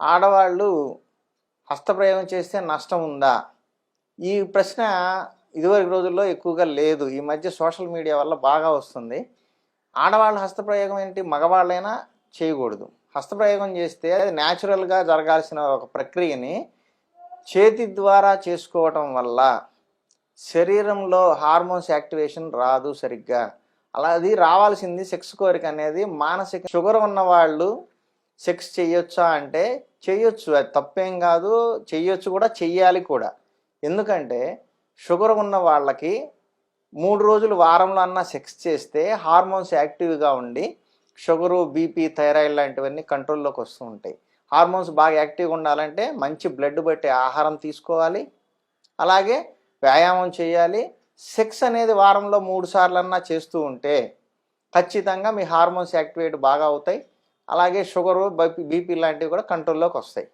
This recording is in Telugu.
ఆడవాళ్ళు హస్తప్రయోగం చేస్తే నష్టం ఉందా? ఈ ప్రశ్న ఇదివరకు రోజుల్లో ఎక్కువగా లేదు. ఈ మధ్య సోషల్ మీడియా వల్ల బాగా వస్తుంది. ఆడవాళ్ళ హస్తప్రయోగం ఏంటి? మగవాళ్ళైనా చేయకూడదు. హస్తప్రయోగం చేస్తే అది న్యాచురల్గా జరగాల్సిన ఒక ప్రక్రియని చేతి ద్వారా చేసుకోవటం వల్ల శరీరంలో హార్మోన్స్ యాక్టివేషన్ రాదు సరిగ్గా. అలా అది రావాల్సింది సెక్స్ కోరిక అనేది మానసిక. షుగర్ ఉన్న వాళ్ళు సెక్స్ చెయ్యొచ్చా అంటే చెయ్యొచ్చు, అది తప్పేం కాదు, చెయ్యొచ్చు కూడా, చెయ్యాలి కూడా. ఎందుకంటే షుగర్ ఉన్న వాళ్ళకి 3 రోజులు వారంలో అన్నా సెక్స్ చేస్తే హార్మోన్స్ యాక్టివ్గా ఉండి షుగరు, బీపీ, థైరాయిడ్ లాంటివన్నీ కంట్రోల్లోకి వస్తూ ఉంటాయి. హార్మోన్స్ బాగా యాక్టివ్గా ఉండాలంటే మంచి బ్లడ్ బట్టే ఆహారం తీసుకోవాలి, అలాగే వ్యాయామం చేయాలి. సెక్స్ అనేది వారంలో 3 సార్లన్నా చేస్తూ ఉంటే ఖచ్చితంగా మీ హార్మోన్స్ యాక్టివేట్ బాగా అవుతాయి. అలాగే షుగరు, బీపీ లాంటివి కూడా కంట్రోల్లోకి వస్తాయి.